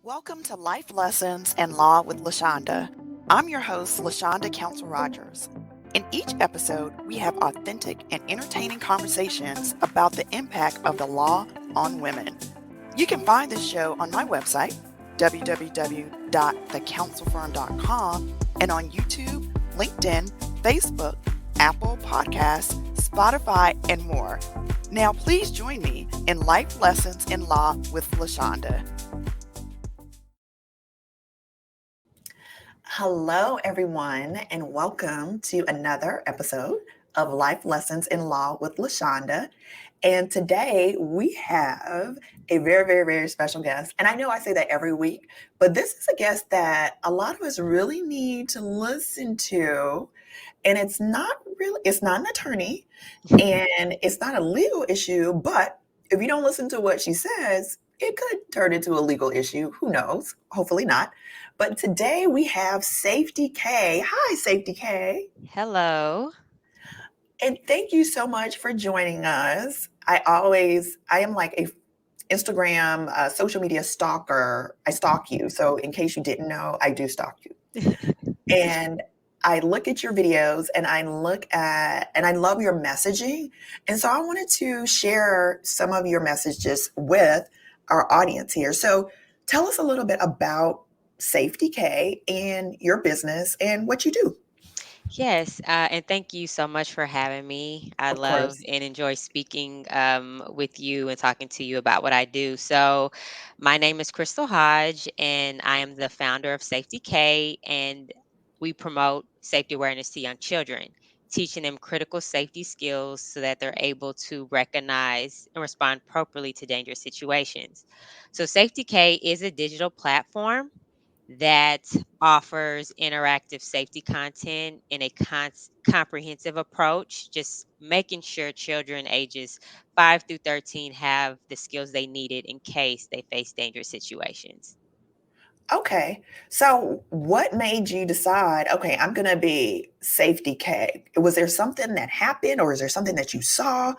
Welcome to Life Lessons in Law with Lashonda. I'm your host, Lashonda Counsel Rogers. In each episode, we have authentic and entertaining conversations about the impact of the law on women. You can find this show on my website, www.thecounselfirm.com, and on YouTube, LinkedIn, Facebook, Apple Podcasts, Spotify, and more. Now, please join me in Life Lessons in Law with Lashonda. Hello, everyone, and welcome to another episode of Life Lessons in Law with Lashonda. And today we have a very special guest. And I know I say that every week, but this is a guest that a lot of us really need to listen to. And it's not an attorney and it's not a legal issue, but if you don't listen to what she says, it could turn into a legal issue. Who knows? Hopefully not. But today we have SafetyKay. Hi, SafetyKay. Hello. And thank you so much for joining us. I am like a Instagram, social media stalker. I stalk you. So in case you didn't know, I do stalk you. And I look at your videos and I love your messaging. And so I wanted to share some of your messages with our audience here. So tell us a little bit about SafetyKay and your business and what you do. Yes, and thank you so much for having me. I Of love course. and enjoy speaking with you and talking to you about what I do. So, my name is Krystle Hodge, and I am the founder of Safety K, and we promote safety awareness to young children, teaching them critical safety skills so that they're able to recognize and respond appropriately to dangerous situations. So, Safety K is a digital platform that offers interactive safety content in a comprehensive approach, just making sure children ages 5 through 13 have the skills they needed in case they face dangerous situations. Okay. So what made you decide, okay, I'm going to be SafetyKay? Was there something that happened or is there something that you saw?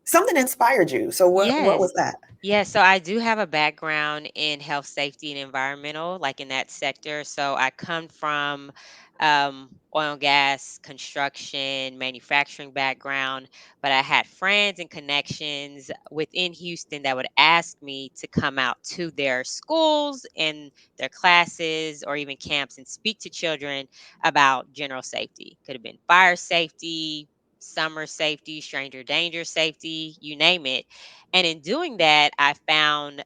Something inspired you. So what Yes. was that? Yeah, so I do have a background in health, safety, and environmental, like in that sector. So I come from oil and gas, construction, manufacturing background, but I had friends and connections within Houston that would ask me to come out to their schools and their classes or even camps and speak to children about general safety. Could have been fire safety, summer safety, stranger danger safety, you name it. And in doing that, I found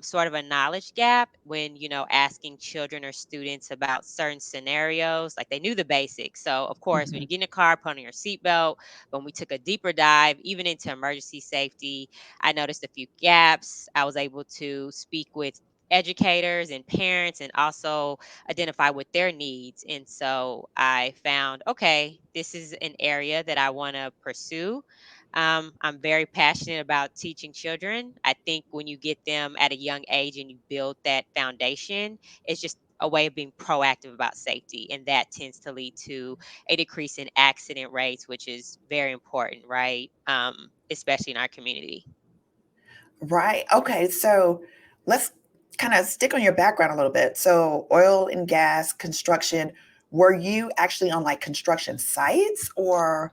sort of a knowledge gap when, asking children or students about certain scenarios. Like they knew the basics. So, of course, when you Mhm. get in a car, put on your seatbelt. When we took a deeper dive, even into emergency safety, I noticed a few gaps. I was able to speak with educators and parents and also identify with their needs. And so I found, okay, this is an area that I want to pursue. I'm very passionate about teaching children. I think when you get them at a young age and you build that foundation, it's just a way of being proactive about safety. And that tends to lead to a decrease in accident rates, which is very important, right? Especially in our community. Right. Okay. So let's kind of stick on your background a little bit. So oil and gas construction, were you actually on like construction sites or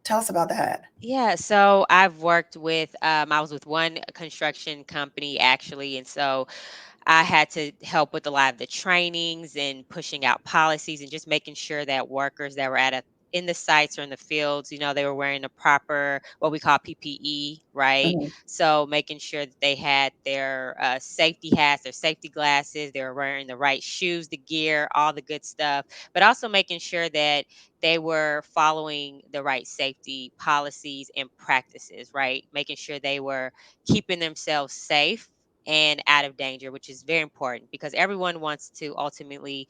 tell us about that? Yeah, so I've worked with, I was with one construction company actually. And so I had to help with a lot of the trainings and pushing out policies and just making sure that workers that were in the sites or in the fields, they were wearing the proper what we call PPE, right? Mhm. So making sure that they had their safety hats, their safety glasses, they were wearing the right shoes, the gear, all the good stuff, but also making sure that they were following the right safety policies and practices, right? Making sure they were keeping themselves safe and out of danger, which is very important because everyone wants to ultimately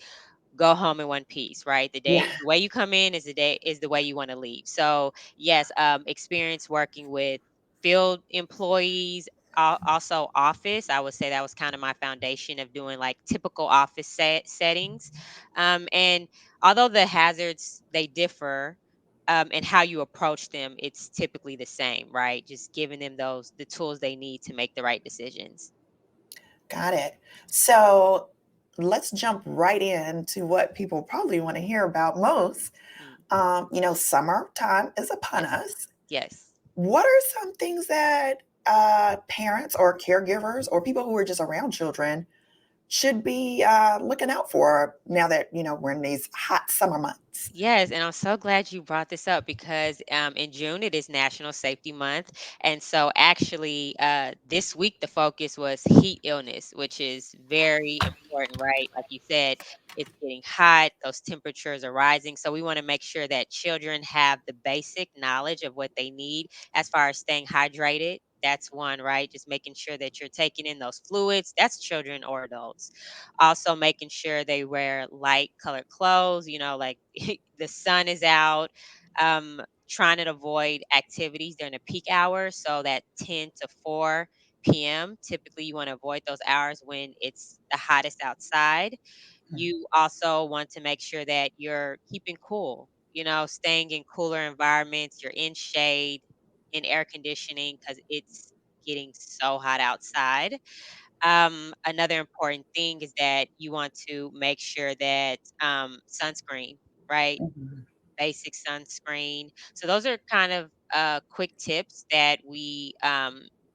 go home in one piece, right? Yeah. The way you come in is the way you want to leave. So yes, experience working with field employees, also office. I would say that was kind of my foundation of doing like typical office settings. And although the hazards they differ. And how you approach them, it's typically the same, right? Just giving them the tools they need to make the right decisions. Got it. So let's jump right into what people probably want to hear about most. Mm, Summertime is upon yes. us. Yes. What are some things that parents or caregivers or people who are just around children should be looking out for now that, we're in these hot summer months? Yes, and I'm so glad you brought this up because in June it is National Safety Month, and so actually this week the focus was heat illness, which is very important, right? Like you said, it's getting hot; those temperatures are rising, so we want to make sure that children have the basic knowledge of what they need as far as staying hydrated. That's one, right? Just making sure that you're taking in those fluids. That's children or adults. Also making sure they wear light colored clothes, like the sun is out. Trying to avoid activities during the peak hours, so that 10 to 4 p.m. Typically, you want to avoid those hours when it's the hottest outside. You also want to make sure that you're keeping cool, staying in cooler environments, you're in shade, in air conditioning because it's getting so hot outside. Another important thing is that you want to make sure that sunscreen, right? Mhm. Basic sunscreen. So those are kind of quick tips that we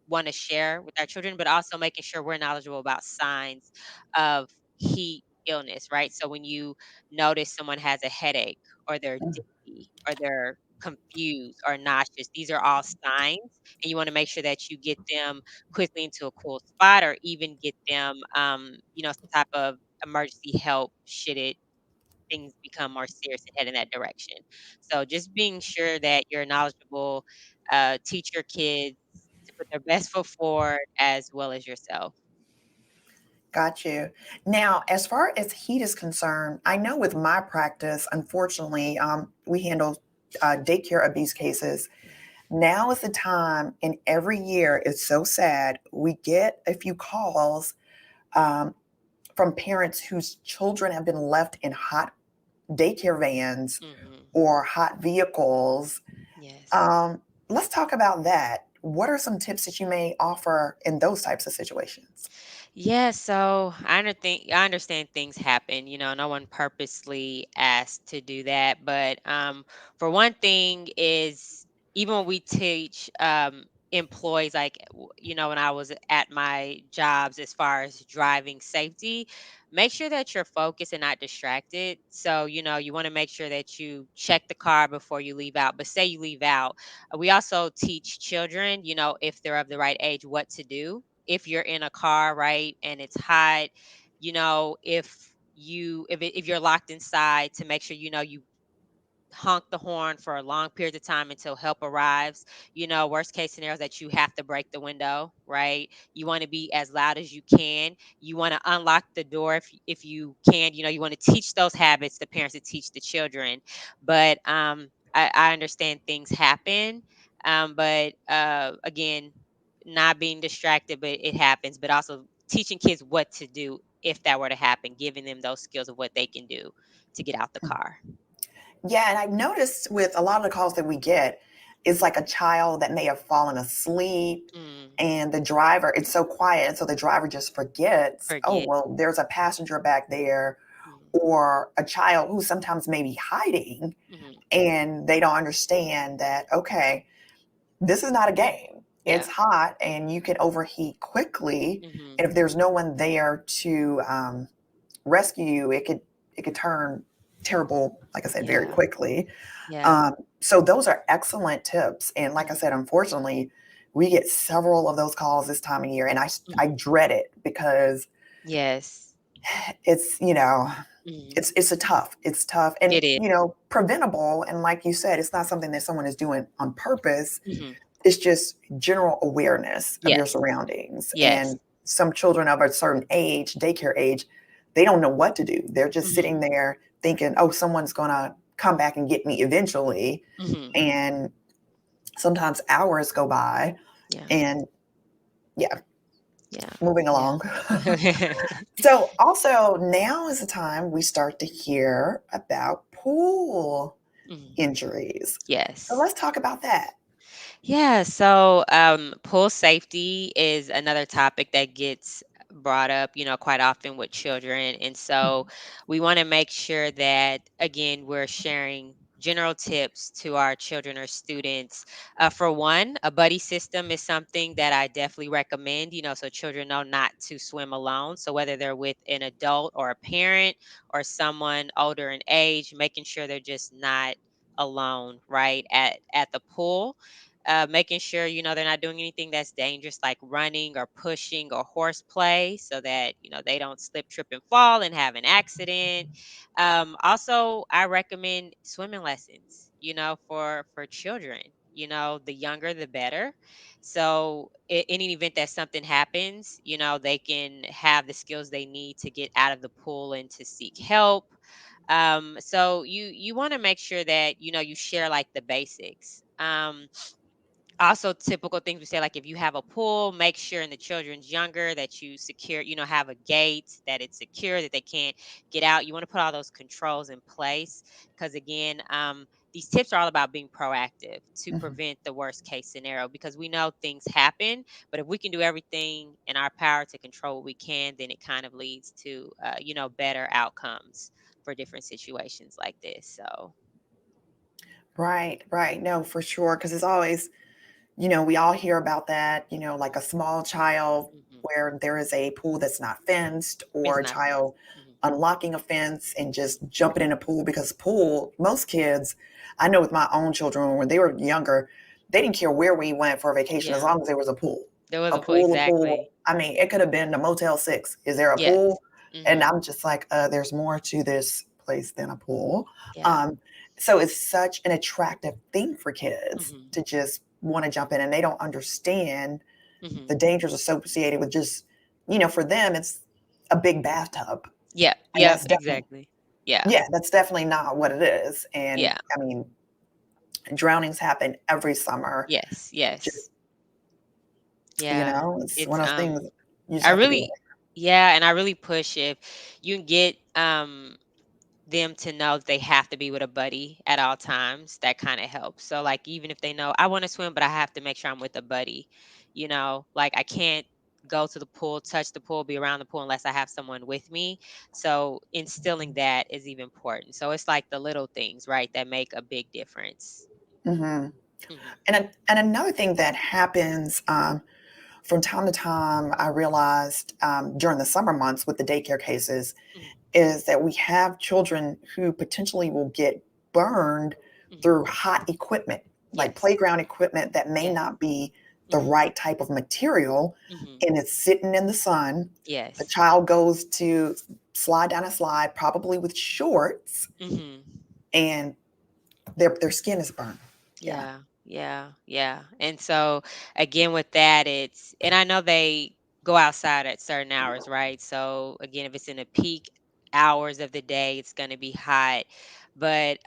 want to share with our children, but also making sure we're knowledgeable about signs of heat illness, right? So when you notice someone has a headache or they're dizzy or they're confused or nauseous, these are all signs, and you want to make sure that you get them quickly into a cool spot or even get them, some type of emergency help should it things become more serious and head in that direction. So just being sure that you're knowledgeable, teach your kids to put their best foot forward as well as yourself. Got you. Now, as far as heat is concerned, I know with my practice, unfortunately, we handle daycare abuse cases. Now is the time, and every year it's so sad. We get a few calls um, from parents whose children have been left in hot daycare vans Hmm. or hot vehicles. Yes. Um, let's talk about that. What are some tips that you may offer in those types of situations? Yeah, so I understand things happen. No one purposely asked to do that. But for one thing is even when we teach employees, like when I was at my jobs as far as driving safety, make sure that you're focused and not distracted. So you want to make sure that you check the car before you leave out. But say you leave out, we also teach children, if they're of the right age, what to do if you're in a car, right, and it's hot, if you're locked inside, to make sure you honk the horn for a long period of time until help arrives. Worst case scenario is that you have to break the window, right? You want to be as loud as you can. You want to unlock the door if you can. You want to teach those habits, the parents to teach the children. But I understand things happen. But again, not being distracted, but it happens. But also teaching kids what to do if that were to happen, giving them those skills of what they can do to get out the car. Yeah, and I've noticed with a lot of the calls that we get, it's like a child that may have fallen asleep Mm. and the driver, it's so quiet. And so the driver just forgets, oh, Forget. well, there's a passenger back there, Mhm, or a child who sometimes may be hiding mhm. and they don't understand that, okay, this is not a game. It's Yeah. hot and you can overheat quickly. Mhm. And if there's no one there to rescue you, it could turn terrible, like I said, very Yeah. quickly. Yeah. So those are excellent tips. And like I Mhm, said, unfortunately, we get several of those calls this time of year, and I mhm. dread it because Yes. it's Mhm. it's tough and It is. preventable. And like you said, it's not something that someone is doing on purpose. Mhm. It's just general awareness of your Yes. surroundings. Yes. And some children of a certain age, daycare age, they don't know what to do. They're just Mhm. sitting there thinking, oh, someone's going to come back and get me eventually. Mhm. And sometimes hours go by. Yeah. And yeah, Yeah. moving Yeah. along. So, also, now is the time we start to hear about pool Mhm. injuries. So, Yes. let's talk about that. Yeah, so pool safety is another topic that gets brought up, quite often with children. And so we want to make sure that, again, we're sharing general tips to our children or students. For one, a buddy system is something that I definitely recommend, so children know not to swim alone. So whether they're with an adult or a parent or someone older in age, making sure they're just not alone, right, at the pool. Making sure they're not doing anything that's dangerous, like running or pushing or horseplay, so that they don't slip, trip, and fall and have an accident. Also, I recommend swimming lessons, for children. The younger, the better. So, in an event that something happens, they can have the skills they need to get out of the pool and to seek help. So you want to make sure that you share like the basics. Also, typical things we say, like if you have a pool, make sure, and the children's younger, that you secure, have a gate, that it's secure, that they can't get out. You want to put all those controls in place, because again, these tips are all about being proactive to Mhm. prevent the worst case scenario, because we know things happen, but if we can do everything in our power to control what we can, then it kind of leads to better outcomes for different situations like this. So Right, right. No, for sure. Because it's always, we all hear about that, like a small child mhm, where there is a pool that's not fenced, it's or a not fast. child Hmm. unlocking a fence and just jumping in a pool. Because pool, most kids, I know with my own children, when they were younger, they didn't care where we went for a vacation as Yeah. long as there was a pool. There was A a pool, pool, a pool. exactly. I mean, it could have been the Motel 6. Is there a Yes. pool? And Mhm. I'm just like, there's more to this place than a pool. Yeah. Um, so it's such an attractive thing for kids Mhm. to just want to jump in, and they don't understand Mhm. the dangers associated with just, for them, it's a big bathtub. Yeah. And Yep, that's definitely, exactly. Yeah. yeah, that's definitely not what it is. And Yeah. I mean, drownings happen every summer. Yes, Just, yes. Yeah. it's It's one of those things you just I have to be really aware. yeah, and I really push, if you can get them to know they have to be with a buddy at all times, that kind of helps. So like, even if they know I want to swim, but I have to make sure I'm with a buddy, like I can't go to the pool, touch the pool, be around the pool unless I have someone with me. So instilling that is even important. So it's like the little things, right, that make a big difference. Hmm. Hmm. And another thing that happens from time to time, I realized during the summer months with the daycare cases, Hmm. is that we have children who potentially will get burned Hmm. through hot equipment, like Yes. playground equipment that may Yes. not be the Hmm. right type of material, Hmm. and it's sitting in the sun. The Yes. child goes to slide down a slide, probably with shorts, Hmm. and their skin is burned. Yeah. Yeah, yeah, yeah. And so again with that, and I know they go outside at certain hours, right? So again, if it's in the peak hours of the day, it's going to be hot. But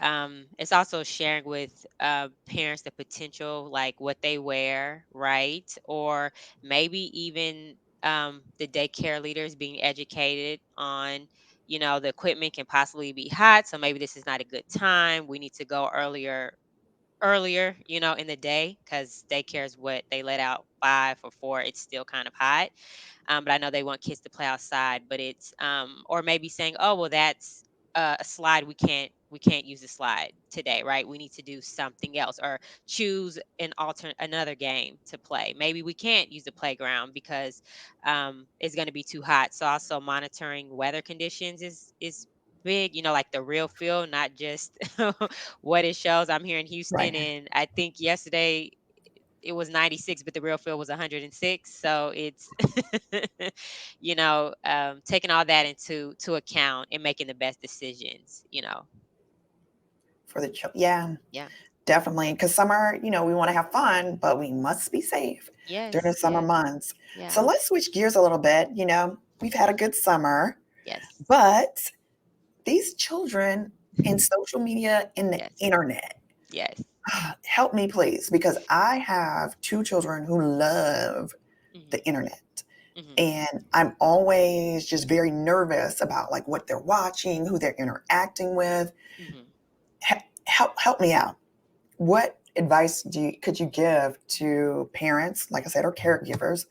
it's also sharing with parents the potential, like what they wear, right? Or maybe even the daycare leaders being educated on, the equipment can possibly be hot. So maybe this is not a good time. We need to go earlier, in the day, because daycare is what they let out 5 or 4. It's still kind of hot, but I know they want kids to play outside. But it's or maybe saying, oh well, that's a slide. We can't use the slide today, right? We need to do something else, or choose another game to play. Maybe we can't use the playground because it's going to be too hot. So also monitoring weather conditions is big. Like the real feel, not just what it shows. I'm here in Houston, Right. and I think yesterday it was 96, but the real feel was 106. So it's, taking all that into account and making the best decisions. For the child. Yeah. Yeah. Definitely, because summer, we want to have fun, but we must be safe during the Yes. summer Yes. months. So Yeah. let's switch gears a little bit. We've had a good summer, Yes. but these children in social media, in the Yes. internet, Yes. help me please, because I have two children who love Hmm. the internet. Hmm. And I'm always just very nervous about like what they're watching, who they're interacting with. Hmm. Help me out. What advice could you give to parents, like I said, or caregivers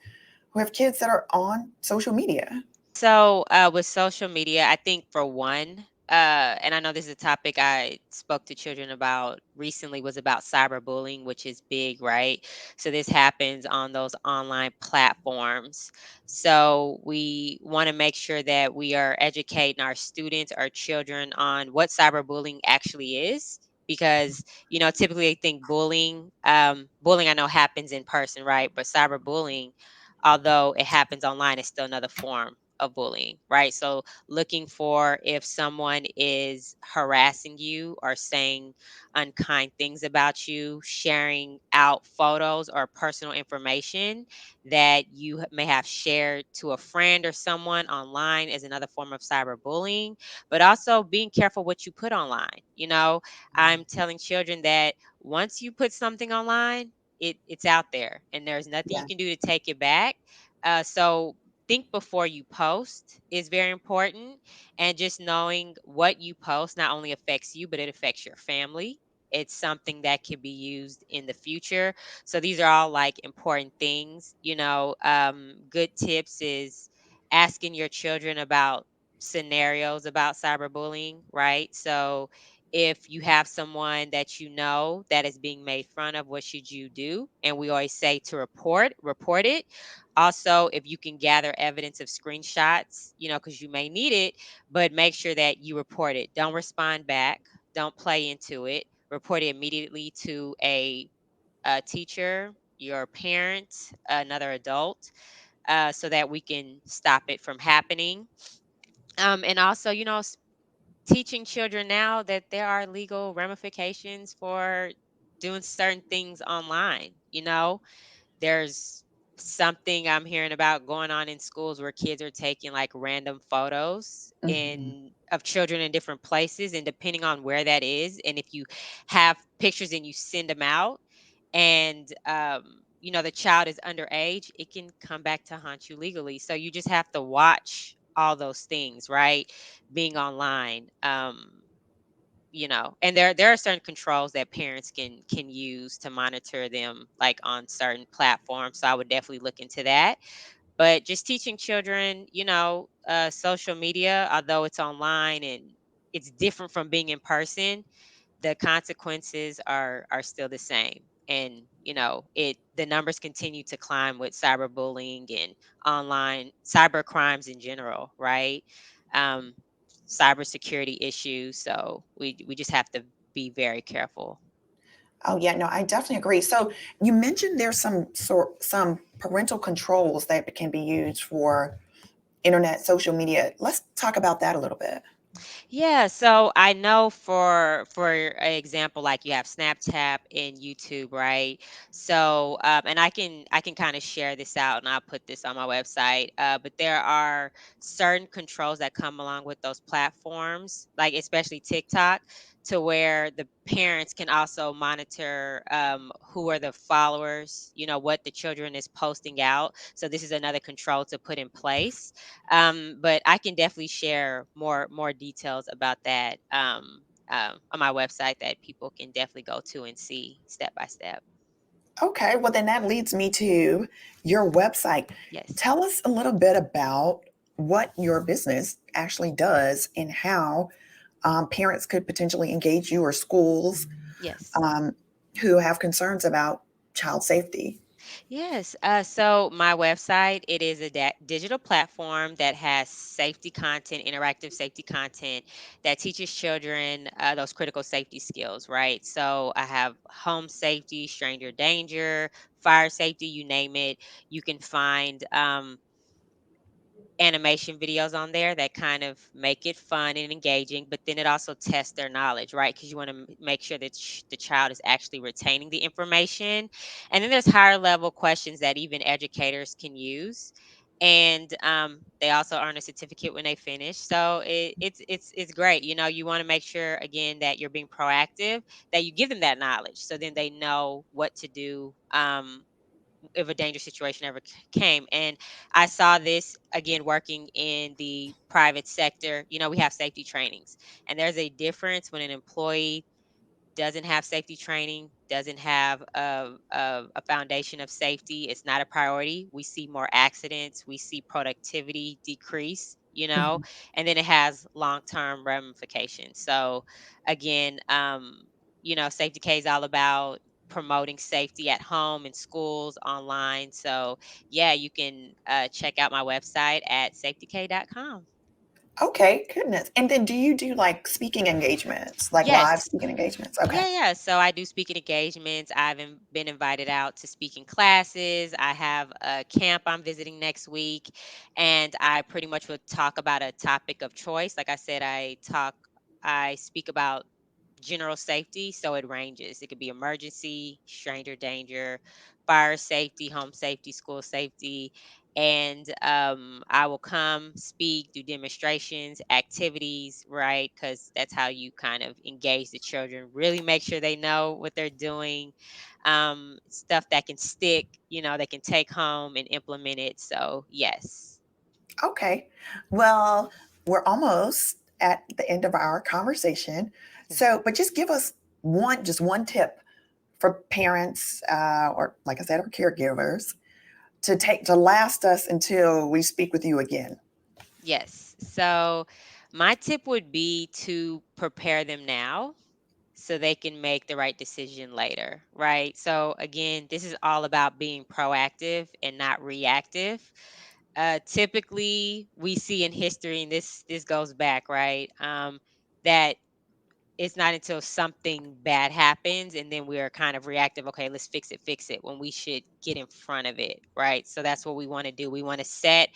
who have kids that are on social media? So, with social media, I think for one, and I know this is a topic I spoke to children about recently, was about cyberbullying, which is big, right? So this happens on those online platforms. So we want to make sure that we are educating our students, our children, on what cyberbullying actually is. Because typically they think bullying I know happens in person, right? But cyberbullying, although it happens online, is still another form of bullying, right? So looking for if someone is harassing you or saying unkind things about you, sharing out photos or personal information that you may have shared to a friend or someone online is another form of cyberbullying. But also being careful what you put online. I'm telling children that once you put something online, it's out there and there's nothing you Yeah. can do to take it back. So think before you post is very important, and just knowing what you post not only affects you but it affects your family. It's something that can be used in the future. So these are all like important things. Good tips is asking your children about scenarios about cyberbullying, right? So if you have someone that you know that is being made fun of, what should you do? And we always say to report it. Also, if you can gather evidence of screenshots, because you may need it, but make sure that you report it. Don't respond back. Don't play into it. Report it immediately to a teacher, your parent, another adult, so that we can stop it from happening. And also, teaching children now that there are legal ramifications for doing certain things online. There's something I'm hearing about going on in schools where kids are taking like random photos Mhm. in of children in different places, and depending on where that is, and if you have pictures and you send them out, and the child is underage, it can come back to haunt you legally. So you just have to watch all those things, right? Being online. And there are certain controls that parents can use to monitor them, like on certain platforms. So I would definitely look into that. But just teaching children, social media, although it's online and it's different from being in person, the consequences are still the same. And the numbers continue to climb with cyberbullying and online cyber crimes in general, right? um Cybersecurity issues, so we just have to be very careful. Oh yeah, no, I definitely agree. So you mentioned there's some parental controls that can be used for internet social media. Let's talk about that a little bit. Yeah, so I know for example, like you have Snapchat and YouTube, right? So and I can kind of share this out, and I'll put this on my website. But there are certain controls that come along with those platforms, like especially TikTok, to where the parents can also monitor who are the followers, what the children is posting out. So this is another control to put in place. But I can definitely share more details about that on my website that people can definitely go to and see step by step. Okay, well then that leads me to your website. Yes. Tell us a little bit about what your business actually does and how parents could potentially engage you or schools Yes. um, who have concerns about child safety. Yes. So my website, it is a digital platform that has safety content, interactive safety content that teaches children those critical safety skills, right? So I have home safety, stranger danger, fire safety, you name it. You can find animation videos on there that kind of make it fun and engaging, but then it also tests their knowledge, right? Because you want to make sure that the child is actually retaining the information. And then there's higher level questions that even educators can use. And they also earn a certificate when they finish. So it's great. You want to make sure again that you're being proactive, that you give them that knowledge, so then they know what to do. If a dangerous situation ever came. And I saw this again working in the private sector. We have safety trainings, and there's a difference when an employee doesn't have safety training, doesn't have a foundation of safety, it's not a priority. We see more accidents, we see productivity decrease, Mhm. and then it has long term ramifications. So, again, Safety K is all about promoting safety at home, in schools, online. So, yeah, you can check out my website at SafetyKay.com. Okay, goodness. And then do you do like speaking engagements, like live Yes. speaking engagements? Okay. Yeah. So I do speaking engagements. I've been invited out to speaking classes. I have a camp I'm visiting next week, and I pretty much would talk about a topic of choice. Like I said, I speak about general safety, so it ranges. It could be emergency, stranger danger, fire safety, home safety, school safety. And I will come speak, do demonstrations, activities, right? Because that's how you kind of engage the children, really make sure they know what they're doing, stuff that can stick, they can take home and implement it. So, yes. Okay. Well, we're almost at the end of our conversation. So, but just give us just one tip for parents, or like I said, our caregivers to last us until we speak with you again. Yes. So, my tip would be to prepare them now so they can make the right decision later, right? So, again, this is all about being proactive and not reactive. Typically, we see in history, and this goes back, right? That it's not until something bad happens and then we are kind of reactive. Okay, let's fix it when we should get in front of it, right? So that's what we want to do. We want to set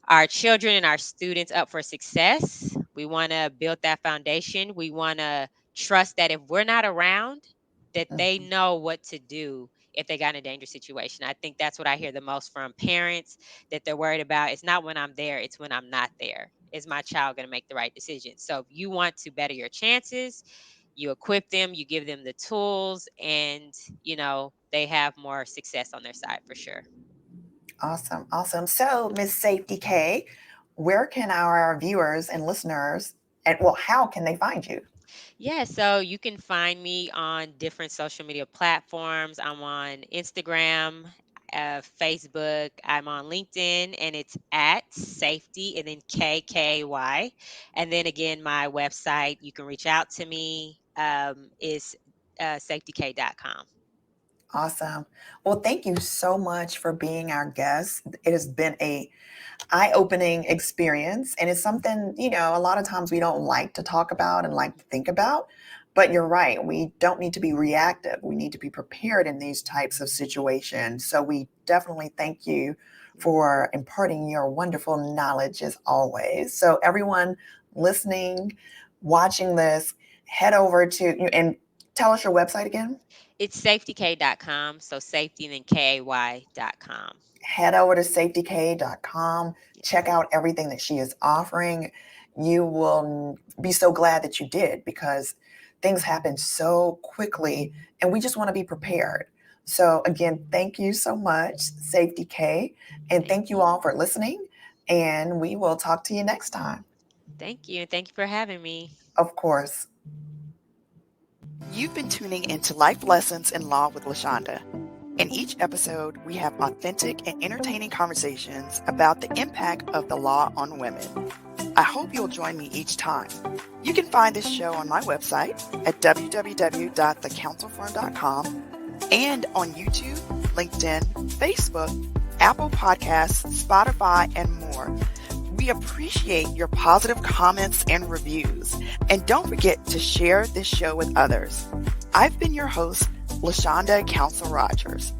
our children and our students up for success. We want to build that foundation. We want to trust that if we're not around, that they Mhm. know what to do if they got in a dangerous situation. I think that's what I hear the most from parents, that they're worried about. It's not when I'm there, it's when I'm not there. Is my child going to make the right decision? So if you want to better your chances, you equip them, you give them the tools, and they have more success on their side for sure. Awesome. Awesome. So, Miss Safety K, where can our viewers and listeners, and well, how can they find you? Yeah, so you can find me on different social media platforms. I'm on Instagram, Facebook, I'm on LinkedIn, and it's at safety and then KKY. And then again, my website, you can reach out to me, is SafetyKay.com. Awesome. Well, thank you so much for being our guest. It has been a eye-opening experience, and it's something, a lot of times we don't like to talk about and like to think about. But you're right, we don't need to be reactive. We need to be prepared in these types of situations. So we definitely thank you for imparting your wonderful knowledge as always. So everyone listening, watching this, head over to and tell us your website again. It's SafetyKay.com. So safety and then KAY.com. Head over to SafetyKay.com. Check Yes. out everything that she is offering. You will be so glad that you did, because things happen so quickly and we just want to be prepared. So, again, thank you so much, Safety K. And Thank thank you you. all for listening. And we will talk to you next time, Thank you. And thank you for having me. of course. You've been tuning into Life Lessons in Law with Lashonda. In each episode, we have authentic and entertaining conversations about the impact of the law on women. I hope you'll join me each time. You can find this show on my website at www.thecounselfirm.com and on YouTube, LinkedIn, Facebook, Apple Podcasts, Spotify, and more. We appreciate your positive comments and reviews. And don't forget to share this show with others. I've been your host, Lashonda Counsel Rogers.